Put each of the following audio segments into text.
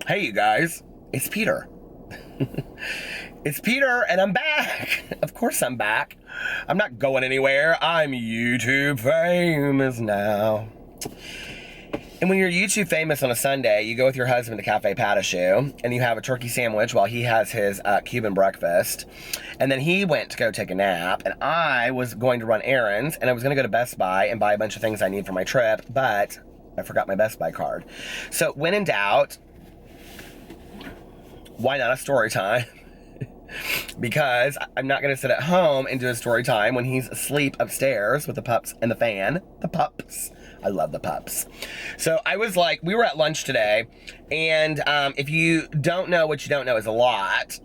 Hey, you guys, it's Peter. It's Peter, and I'm back. Of course I'm back. I'm not going anywhere. I'm YouTube famous now. And when you're YouTube famous on a Sunday, you go with your husband to Cafe Patachou, and you have a turkey sandwich while he has his Cuban breakfast. And then he went to go take a nap, and I was going to run errands, and I was going to go to Best Buy and buy a bunch of things I need for my trip, but I forgot my Best Buy card. So when in doubt, why not a story time? Because I'm not going to sit at home and do a story time when he's asleep upstairs with the pups and the fan. The pups. I love the pups. So I was like, we were at lunch today, and if you don't know what you don't know is a lot.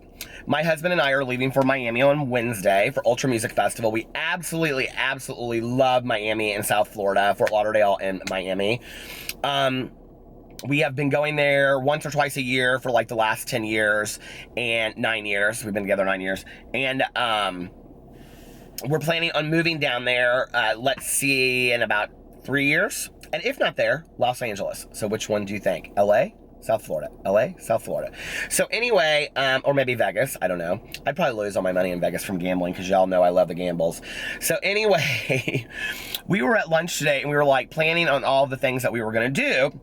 My husband and I are leaving for Miami on Wednesday for Ultra Music Festival. We absolutely love Miami and South Florida, Fort Lauderdale and Miami. We have been going there once or twice a year for like the last 10 years and 9 years. We've been together 9 years. And we're planning on moving down there, let's see, in about 3 years. And if not there, Los Angeles. So which one do you think? LA? South Florida. LA? South Florida. So anyway, or maybe Vegas. I don't know. I'd probably lose all my money in Vegas from gambling because y'all know I love the gambles. So anyway, we were at lunch today and we were like planning on all the things that we were going to do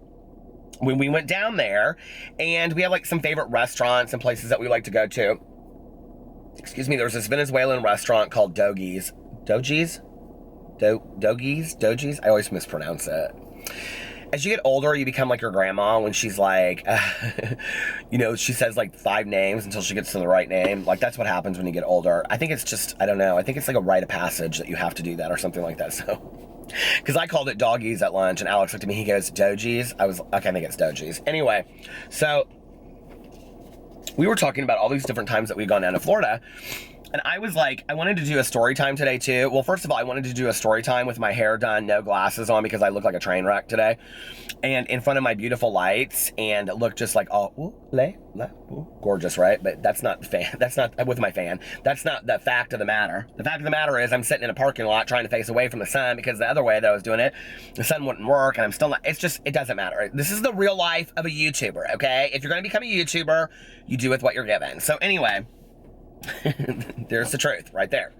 when we went down there, and we have like some favorite restaurants and places that we like to go to. Excuse me, there's this Venezuelan restaurant called Dogies. Dogies? Dogies? I always mispronounce it. As you get older, you become like your grandma when she's like, you know, she says like 5 names until she gets to the right name. Like, that's what happens when you get older. I think it's just, I don't know. I think it's like a rite of passage that you have to do that or something like that. So, because I called it doggies at lunch, and Alex looked at me, he goes, Dogies? I was, okay, I think it's Dogies. Anyway, so we were talking about all these different times that we've gone down to Florida. And I was like, I wanted to do a story time today too. Well, first of all, I wanted to do a story time with my hair done, no glasses on, because I look like a train wreck today. And in front of my beautiful lights, and look just like, oh, gorgeous, right? But that's not the fan. That's not with my fan. That's not the fact of the matter. The fact of the matter is I'm sitting in a parking lot trying to face away from the sun, because the other way that I was doing it, the sun wouldn't work, and I'm still not, it's just, it doesn't matter. This is the real life of a YouTuber, okay? If you're going to become a YouTuber, you do with what you're given. So anyway, there's the truth right there.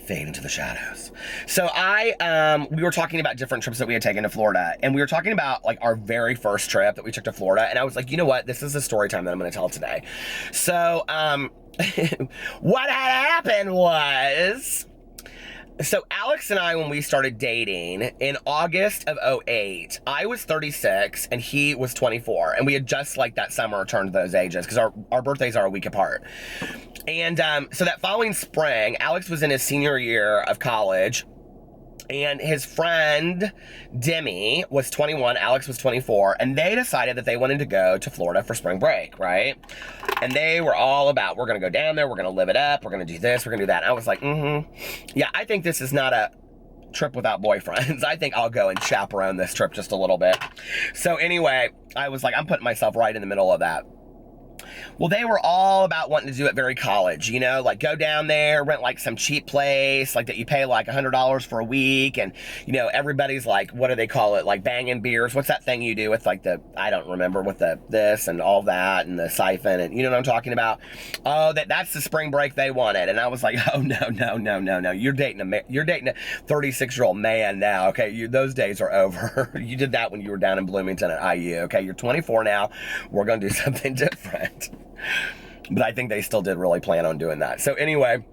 Fade into the shadows. So we were talking about different trips that we had taken to Florida, and we were talking about like our very first trip that we took to Florida, and I was like, you know what, this is a story time that I'm going to tell today. So what had happened was, so Alex and I, when we started dating in August of 2008, I was 36 and he was 24. And we had just like that summer turned those ages because our birthdays are a week apart. And so that following spring, Alex was in his senior year of college, and his friend Demi was 21, Alex was 24, and they decided that they wanted to go to Florida for spring break, right? And they were all about, we're going to go down there, we're going to live it up, we're going to do this, we're going to do that. And I was like, yeah, I think this is not a trip without boyfriends. I think I'll go and chaperone this trip just a little bit. So anyway, I was like, I'm putting myself right in the middle of that. Well, they were all about wanting to do it very college, you know, like go down there, rent like some cheap place, like that you pay like $100 for a week. And, you know, everybody's like, what do they call it? Like banging beers. What's that thing you do with like I don't remember, with this and all that and the siphon, and you know what I'm talking about? Oh, that's the spring break they wanted. And I was like, oh, no. You're dating a 36-year-old man now. Okay. Those days are over. You did that when you were down in Bloomington at IU. Okay. You're 24 now. We're going to do something different. But I think they still did really plan on doing that. So anyway,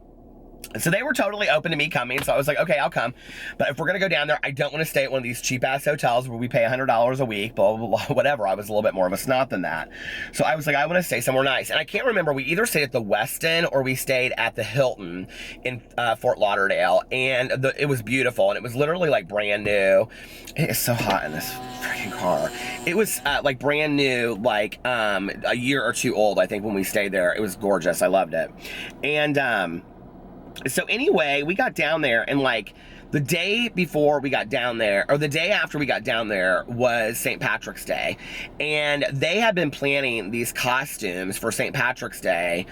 so they were totally open to me coming. So I was like, okay, I'll come. But if we're going to go down there, I don't want to stay at one of these cheap ass hotels where we pay $100 a week, blah, blah, blah, whatever. I was a little bit more of a snob than that. So I was like, I want to stay somewhere nice. And I can't remember, we either stayed at the Westin or we stayed at the Hilton in Fort Lauderdale. And it was beautiful. And it was literally like brand new. It is so hot in this freaking car. It was like brand new, like a year or two old, I think, when we stayed there. It was gorgeous. I loved it. And so anyway, we got down there, and like the day before we got down there, or the day after we got down there, was St. Patrick's Day. And they had been planning these costumes for St. Patrick's Day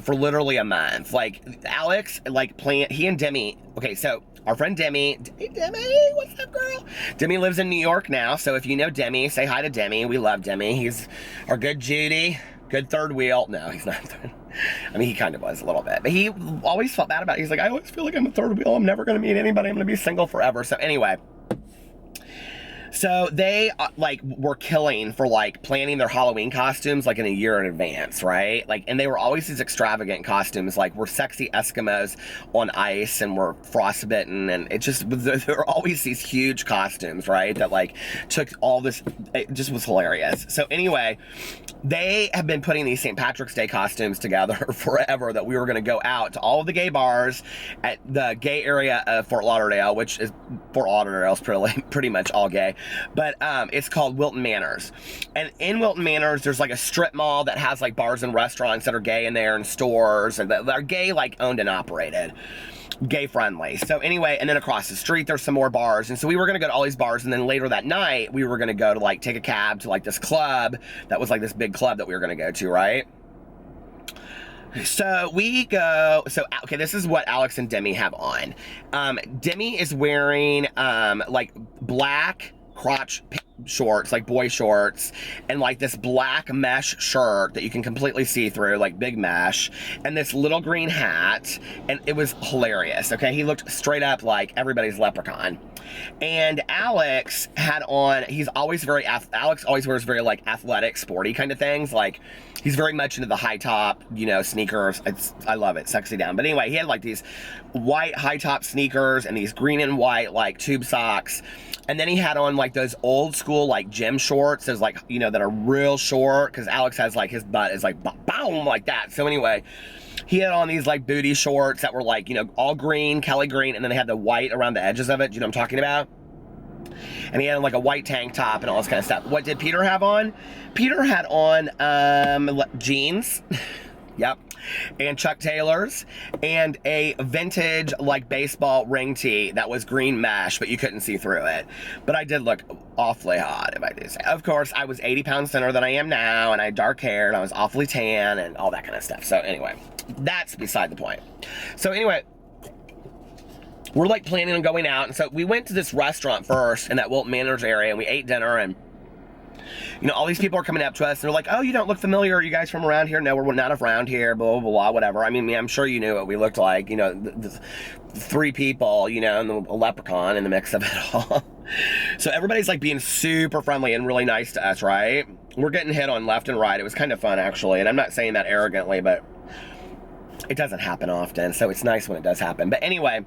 for literally a month. Like Alex, like he and Demi, okay, so our friend Demi. Hey, Demi, what's up, girl? Demi lives in New York now, so if you know Demi, say hi to Demi. We love Demi. He's our good Judy, good third wheel. No, he's not. I mean, he kind of was a little bit, but he always felt bad about it. He's like, I always feel like I'm a third wheel. I'm never going to meet anybody. I'm going to be single forever. So anyway. So they like were killing for like planning their Halloween costumes like in a year in advance, right? Like, and they were always these extravagant costumes, like we're sexy Eskimos on ice and we're frostbitten, and it just there were always these huge costumes, right? That like took all this, it just was hilarious. So anyway, they have been putting these St. Patrick's Day costumes together forever, that we were going to go out to all of the gay bars at the gay area of Fort Lauderdale, which is Fort Lauderdale's pretty much all gay. But it's called Wilton Manors. And in Wilton Manors, there's like a strip mall that has like bars and restaurants that are gay in there, and stores and that are gay, like owned and operated. Gay friendly. So anyway, and then across the street there's some more bars, and so we were gonna go to all these bars, and then later that night we were gonna go to like take a cab to like this club that was like this big club that we were gonna go to, right? So we go, okay, this is what Alex and Demi have on. Demi is wearing like black crotch shorts, like boy shorts, and like this black mesh shirt that you can completely see through, like big mesh, and this little green hat, and it was hilarious. Okay, he looked straight up like everybody's leprechaun. And Alex had on, Alex always wears very like athletic, sporty kind of things. Like he's very much into the high top, you know, sneakers. I love it, sexy down. But anyway, he had like these white high top sneakers and these green and white like tube socks. And then he had on like those old school like gym shorts, those like, you know, that are real short, because Alex has like his butt is like boom like that. So anyway, he had on these like booty shorts that were like, you know, all green, Kelly green, and then they had the white around the edges of it. You know what I'm talking about? And he had like a white tank top and all this kind of stuff. What did Peter have on? Peter had on jeans. Yep. And Chuck Taylors, and a vintage like baseball ring tee that was green mesh, but you couldn't see through it. But I did look awfully hot, if I do say. Of course, I was 80 pounds thinner than I am now, and I had dark hair, and I was awfully tan, and all that kind of stuff. So anyway, that's beside the point. So anyway, we're like planning on going out, and so we went to this restaurant first in that Wilton Manors area, and we ate dinner, and you know, all these people are coming up to us, and they're like, oh, you don't look familiar. Are you guys from around here? No, we're not around here, blah, blah, blah, whatever. I mean, I'm sure you knew what we looked like, you know, the 3 people, you know, and a leprechaun in the mix of it all. So everybody's like being super friendly and really nice to us, right? We're getting hit on left and right. It was kind of fun, actually, and I'm not saying that arrogantly, but it doesn't happen often, so it's nice when it does happen. But anyway,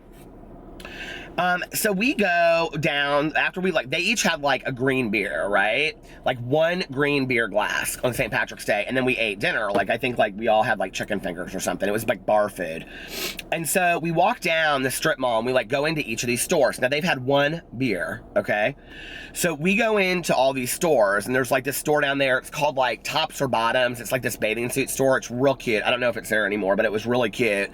so we go down after they each had like a green beer, right? Like 1 green beer glass on St. Patrick's Day. And then we ate dinner. Like, I think like we all had like chicken fingers or something. It was like bar food. And so we walk down the strip mall and we like go into each of these stores. Now they've had 1 beer. Okay. So we go into all these stores, and there's like this store down there. It's called like Tops or Bottoms. It's like this bathing suit store. It's real cute. I don't know if it's there anymore, but it was really cute.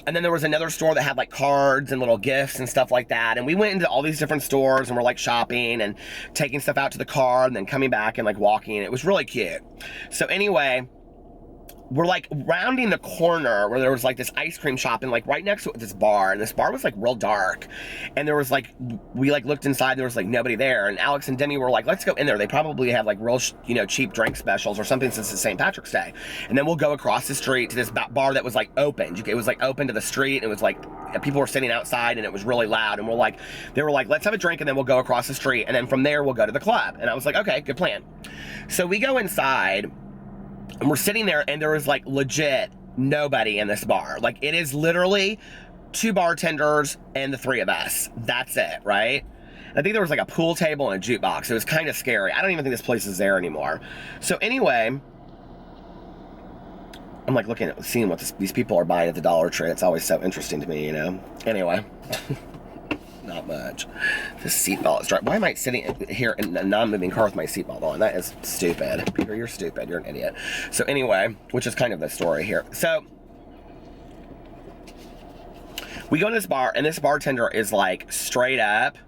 And then there was another store that had like cards and little gifts and stuff like that. And we went into all these different stores, and we're like shopping and taking stuff out to the car and then coming back and like walking. It was really cute. So anyway, we're like rounding the corner where there was like this ice cream shop, and like right next to it, this bar, and this bar was like real dark, and there was like, we like looked inside, there was like nobody there, and Alex and Demi were like, let's go in there. They probably have like real, you know, cheap drink specials or something, since it's St. Patrick's Day. And then we'll go across the street to this bar that was like open. It was like open to the street, and it was like people were sitting outside, and it was really loud, and they were like, let's have a drink, and then we'll go across the street, and then from there we'll go to the club. And I was like, okay, good plan. So we go inside, and we're sitting there, and there was like legit nobody in this bar. Like, it is literally 2 bartenders and the 3 of us. That's it, right? I think there was like a pool table and a jukebox. It was kind of scary. I don't even think this place is there anymore. So anyway, I'm like seeing what these people are buying at the Dollar Tree. It's always so interesting to me, you know? Anyway. Not much. The seatbelt is dry. Why am I sitting here in a non-moving car with my seatbelt on? That is stupid. Peter, you're stupid. You're an idiot. So anyway, which is kind of the story here. So we go to this bar, and this bartender is like straight up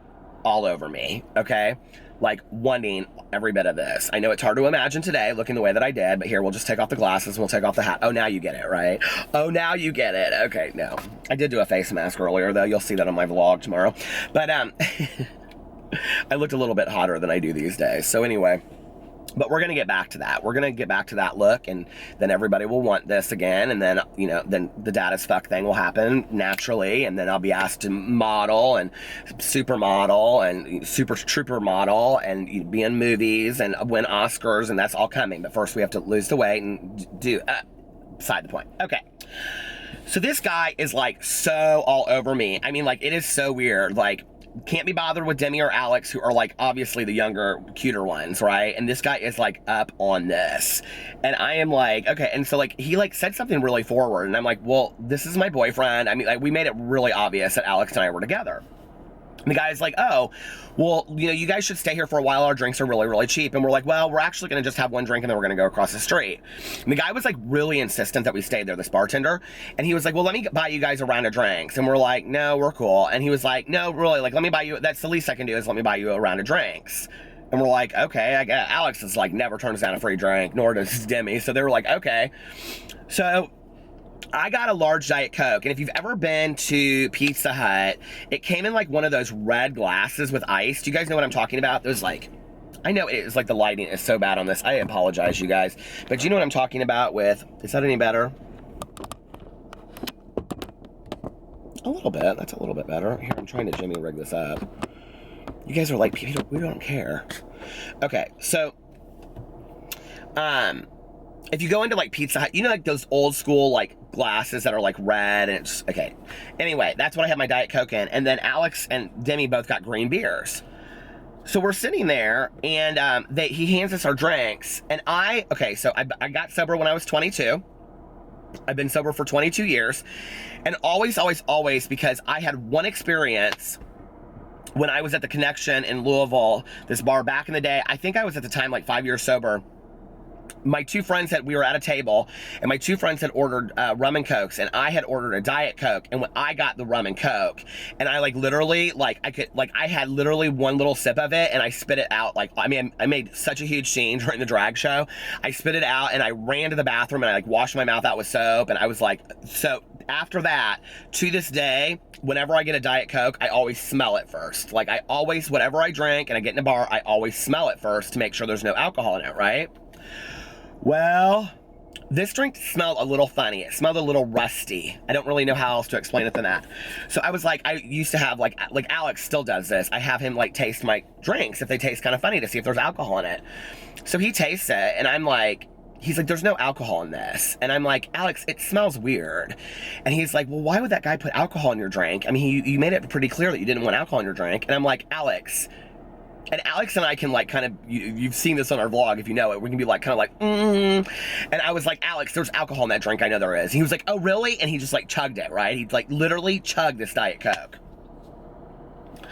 all over me, okay? like wanting every bit of this. I know it's hard to imagine today looking the way that I did, but here, we'll just take off the glasses and we'll take off the hat. Oh, now you get it, right? Oh, now you get it. Okay, no. I did do a face mask earlier, though. You'll see that on my vlog tomorrow. But I looked a little bit hotter than I do these days. So anyway, but we're going to get back to that. We're going to get back to that look, and then everybody will want this again, and then, you know, then the dad as fuck thing will happen naturally, and then I'll be asked to model and supermodel and super trooper model and be in movies and win Oscars, and that's all coming. But first we have to lose the weight and do, beside the point. Okay. So this guy is like so all over me. I mean, like, it is so weird. Like, can't be bothered with Demi or Alex, who are like obviously the younger, cuter ones, right? And this guy is like up on this, and I am like, okay. And so like he like said something really forward, and I'm like, well, this is my boyfriend. I mean, like, we made it really obvious that Alex and I were together. And the guy's like, oh, well, you know, you guys should stay here for a while. Our drinks are really, really cheap. And we're like, well, we're actually going to just have one drink and then we're going to go across the street. And the guy was like really insistent that we stayed there, this bartender. And he was like, well, let me buy you guys a round of drinks. And we're like, no, we're cool. And he was like, no, really, like, let me buy you, that's the least I can do is let me buy you a round of drinks. And we're like, okay, I guess. Alex is like, never turns down a free drink, nor does Demi. So they were like, okay. So I got a large Diet Coke, and if you've ever been to Pizza Hut, it came in like one of those red glasses with ice. Do you guys know what I'm talking about? Those like, I know it's like the lighting is so bad on this. I apologize, you guys. But do you know what I'm talking about with, is that any better? A little bit, that's a little bit better. Here, I'm trying to Jimmy rig this up. You guys are like, we don't care. Okay, so, if you go into like Pizza Hut, you know, like those old school like glasses that are like red, and it's okay. Anyway, that's what I had my Diet Coke in, and then Alex and Demi both got green beers. So we're sitting there, and he hands us our drinks, and so I got sober when I was 22. I've been sober for 22 years, and always, because I had one experience when I was at the Connection in Louisville, this bar back in the day. I think I was at the time like 5 years sober. My two friends we were at a table, and my two friends had ordered rum and Cokes, and I had ordered a Diet Coke. And when I got the rum and Coke, and I like literally, like I had literally one little sip of it, and I spit it out. Like, I mean, I made such a huge scene during the drag show. I spit it out, and I ran to the bathroom, and I like washed my mouth out with soap, and I was like, so after that, to this day, whenever I get a Diet Coke, I always smell it first. Like, I always, whatever I drink and I get in a bar, I always smell it first to make sure there's no alcohol in it, right? Well, this drink smelled a little funny. It smelled a little rusty. I don't really know how else to explain it than that. So I was like, I used to have like Alex still does this. I have him like taste my drinks if they taste kind of funny to see if there's alcohol in it. So he tastes it, and I'm like, he's like, there's no alcohol in this. And I'm like, Alex, it smells weird. And he's like, well, why would that guy put alcohol in your drink? I mean, you made it pretty clear that you didn't want alcohol in your drink. And I'm like, Alex. And Alex and I can like kind of, you've seen this on our vlog if you know it, we can be like kind of like, And I was like, Alex, there's alcohol in that drink, I know there is. He was like, oh really? And he just like chugged it, right? He like literally chugged this Diet Coke.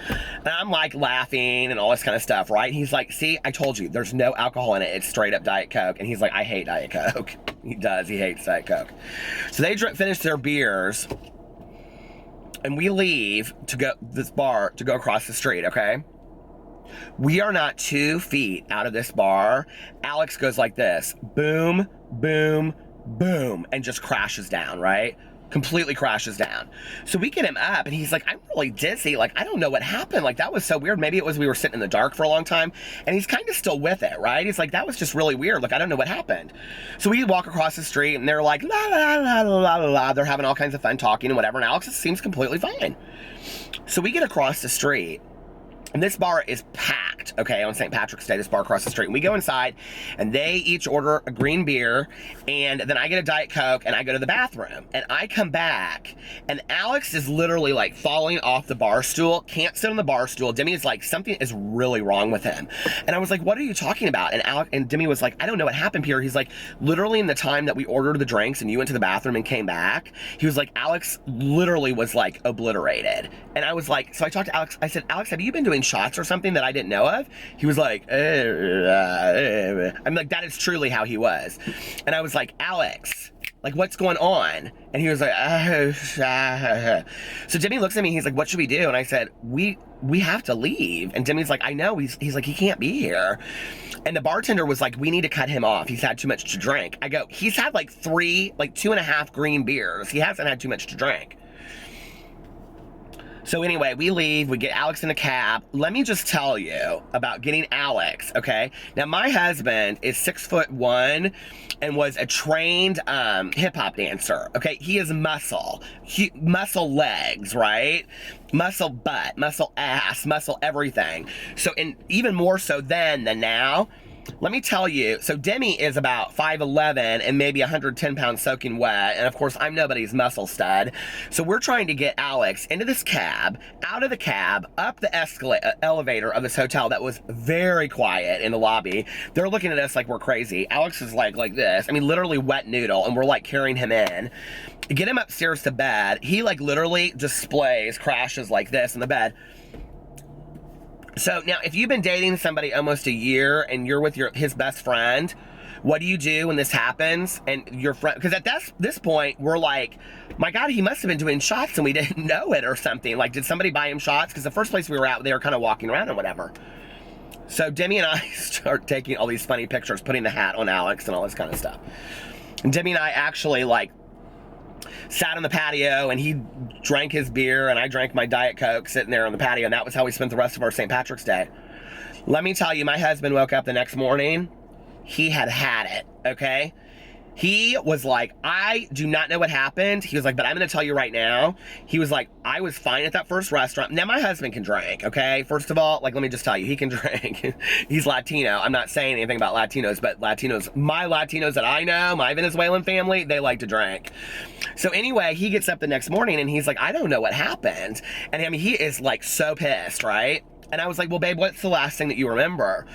And I'm like laughing and all this kind of stuff, right? He's like, see, I told you, there's no alcohol in it. It's straight up Diet Coke. And he's like, I hate Diet Coke. He does, he hates Diet Coke. So they finish their beers, and we leave to go this bar to go across the street, okay? We are not 2 feet out of this bar. Alex goes like this, boom, boom, boom, and just crashes down, right? Completely crashes down. So we get him up, and he's like, I'm really dizzy. Like, I don't know what happened. Like, that was so weird. Maybe it was we were sitting in the dark for a long time, and he's kind of still with it, right? He's like, that was just really weird. Like, I don't know what happened. So we walk across the street, and they're like, la, la, la, la, la, la. They're having all kinds of fun talking and whatever, and Alex seems completely fine. So we get across the street, and this bar is packed, okay, on St. Patrick's Day, this bar across the street. And we go inside, and they each order a green beer, and then I get a Diet Coke, and I go to the bathroom. And I come back, and Alex is literally, like, falling off the bar stool, can't sit on the bar stool. Demi is like, something is really wrong with him. And I was like, what are you talking about? And Demi was like, I don't know what happened, Peter. He's like, literally in the time that we ordered the drinks, and you went to the bathroom and came back, he was like, Alex literally was, like, obliterated. And I was like, so I talked to Alex, I said, Alex, have you been doing shots or something that I didn't know of? He was like, I'm like, that is truly how he was. And I was like, Alex, Like, what's going on? And he was like, So Demi looks at me, he's like, what should we do? And I said, we have to leave. And Demi's like, I know. He's like, he can't be here. And the bartender was like, we need to cut him off. He's had too much to drink. I go, he's had like 2.5 green beers. He hasn't had too much to drink. So anyway, we leave, we get Alex in a cab. Let me just tell you about getting Alex, okay? Now, my husband is 6'1" and was a trained hip-hop dancer, okay? He is muscle legs, right? Muscle butt, muscle ass, muscle everything. So, and even more so then than now, let me tell you, so Demi is about 5'11" and maybe 110 pounds soaking wet, and of course I'm nobody's muscle stud. So we're trying to get Alex into this cab, out of the cab, up the elevator of this hotel that was very quiet in the lobby. They're looking at us like we're crazy. Alex is like this, I mean literally wet noodle, and we're like carrying him in. Get him upstairs to bed. He like literally displays, crashes like this in the bed. So now, if you've been dating somebody almost a year and you're with his best friend, what do you do when this happens? And your friend, because at this point, we're like, my God, he must have been doing shots and we didn't know it or something. Like, did somebody buy him shots? Because the first place we were at, they were kind of walking around and whatever. So Demi and I start taking all these funny pictures, putting the hat on Alex and all this kind of stuff. And Demi and I actually like sat on the patio, and he drank his beer and I drank my Diet Coke sitting there on the patio, and that was how we spent the rest of our St. Patrick's Day. Let me tell you, my husband woke up the next morning, he had it, okay? He was like, I do not know what happened. He was like, but I'm going to tell you right now. He was like, I was fine at that first restaurant. Now, my husband can drink, okay? First of all, like, let me just tell you, he can drink. He's Latino. I'm not saying anything about Latinos, but Latinos, my Latinos that I know, my Venezuelan family, they like to drink. So anyway, he gets up the next morning, and he's like, I don't know what happened. And I mean, he is, like, so pissed, right? And I was like, well, babe, what's the last thing that you remember?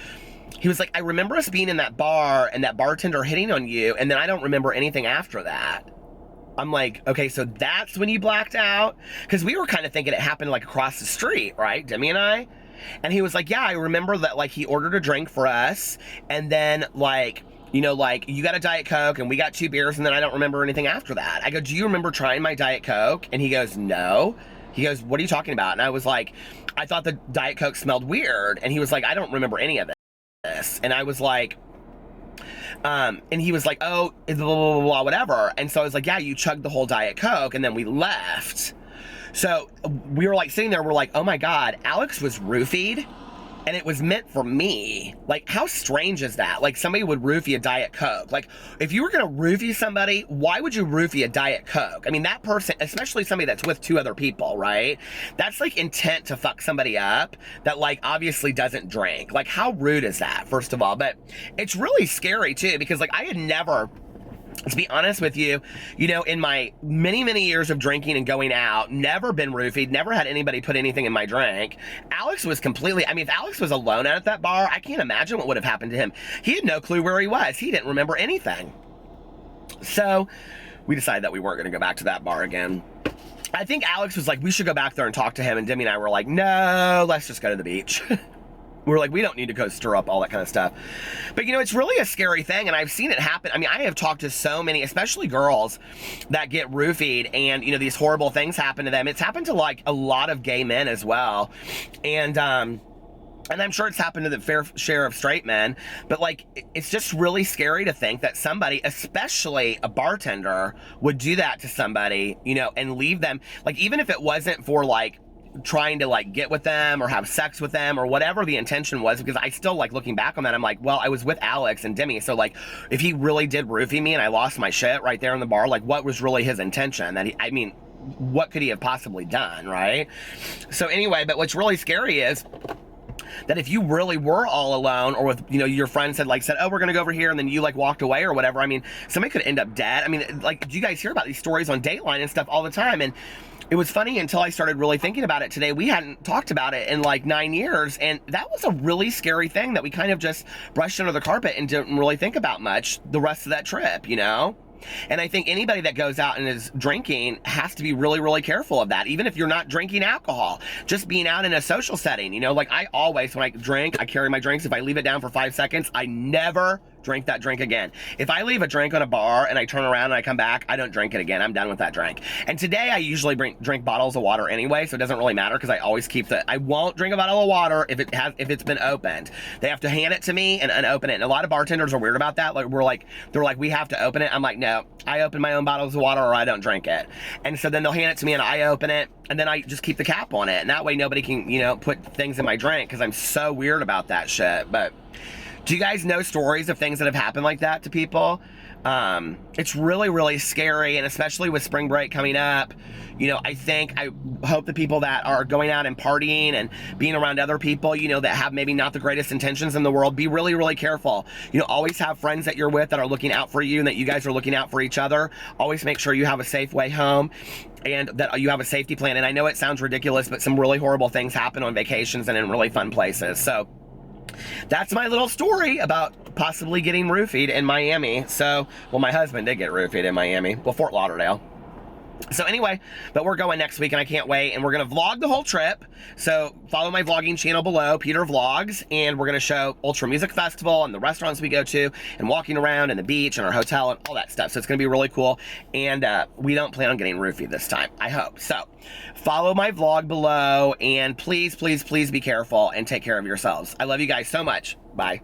He was like, I remember us being in that bar and that bartender hitting on you, and then I don't remember anything after that. I'm like, okay, so that's when you blacked out? Because we were kind of thinking it happened like across the street, right, Demi and I? And he was like, yeah, I remember that, like, he ordered a drink for us, and then, like, you know, like, you got a Diet Coke, and we got 2 beers, and then I don't remember anything after that. I go, do you remember trying my Diet Coke? And he goes, no. He goes, what are you talking about? And I was like, I thought the Diet Coke smelled weird. And he was like, I don't remember any of it. And I was like, and he was like, oh, blah, blah, blah, blah, whatever. And so I was like, yeah, you chugged the whole Diet Coke, and then we left. So we were like sitting there, we're like, oh my God, Alex was roofied, and it was meant for me. Like, how strange is that? Like, somebody would roofie a Diet Coke. Like, if you were gonna roofie somebody, why would you roofie a Diet Coke? I mean, that person, especially somebody that's with 2 other people, right? That's like intent to fuck somebody up that, like, obviously doesn't drink. Like, how rude is that, first of all? But it's really scary too, because, like, I had never, to be honest with you, you know, in my many, many years of drinking and going out, never been roofied, never had anybody put anything in my drink. Alex was completely, I mean, if Alex was alone out at that bar, I can't imagine what would have happened to him. He had no clue where he was. He didn't remember anything. So we decided that we weren't going to go back to that bar again. I think Alex was like, we should go back there and talk to him. And Demi and I were like, no, let's just go to the beach. We're like, we don't need to go stir up all that kind of stuff. But, you know, it's really a scary thing, and I've seen it happen. I mean, I have talked to so many, especially girls, that get roofied, and, you know, these horrible things happen to them. It's happened to, like, a lot of gay men as well. And I'm sure it's happened to the fair share of straight men. But, like, it's just really scary to think that somebody, especially a bartender, would do that to somebody, you know, and leave them. Like, even if it wasn't for, like, trying to, like, get with them or have sex with them or whatever the intention was, because I still, like, looking back on that, I'm like, well, I was with Alex and Demi, so, like, if he really did roofie me and I lost my shit right there in the bar, like, what was really his intention? That he, I mean, what could he have possibly done, right? So anyway, but what's really scary is that if you really were all alone, or with, you know, your friends had, like, said, oh, we're gonna go over here, and then you, like, walked away or whatever, I mean, somebody could end up dead. I mean, like, you guys hear about these stories on Dateline and stuff all the time, and it was funny until I started really thinking about it today. We hadn't talked about it in like 9 years, and that was a really scary thing that we kind of just brushed under the carpet and didn't really think about much the rest of that trip, you know? And I think anybody that goes out and is drinking has to be really, really careful of that. Even if you're not drinking alcohol, just being out in a social setting, you know, like I always, when I drink, I carry my drinks. If I leave it down for 5 seconds, I never drink that drink again. If I leave a drink on a bar and I turn around and I come back, I don't drink it again. I'm done with that drink. And today I usually drink bottles of water anyway, so it doesn't really matter because I always keep I won't drink a bottle of water if it's been opened. They have to hand it to me and unopen it. And a lot of bartenders are weird about that. Like they're like, we have to open it. I'm like, no, I open my own bottles of water or I don't drink it. And so then they'll hand it to me and I open it and then I just keep the cap on it. And that way nobody can, put things in my drink because I'm so weird about that shit. But do you guys know stories of things that have happened like that to people? It's really, really scary, and especially with spring break coming up, I hope the people that are going out and partying and being around other people, that have maybe not the greatest intentions in the world, be really, really careful. Always have friends that you're with that are looking out for you and that you guys are looking out for each other. Always make sure you have a safe way home and that you have a safety plan. And I know it sounds ridiculous, but some really horrible things happen on vacations and in really fun places. So that's my little story about possibly getting roofied in Miami. So, well, my husband did get roofied in Miami. Well, Fort Lauderdale. So anyway, but we're going next week and I can't wait, and we're going to vlog the whole trip. So follow my vlogging channel below, Peter Vlogs, and we're going to show Ultra Music Festival and the restaurants we go to and walking around and the beach and our hotel and all that stuff. So it's going to be really cool, and we don't plan on getting roofied this time, I hope. So follow my vlog below, and please, please, please be careful and take care of yourselves. I love you guys so much. Bye.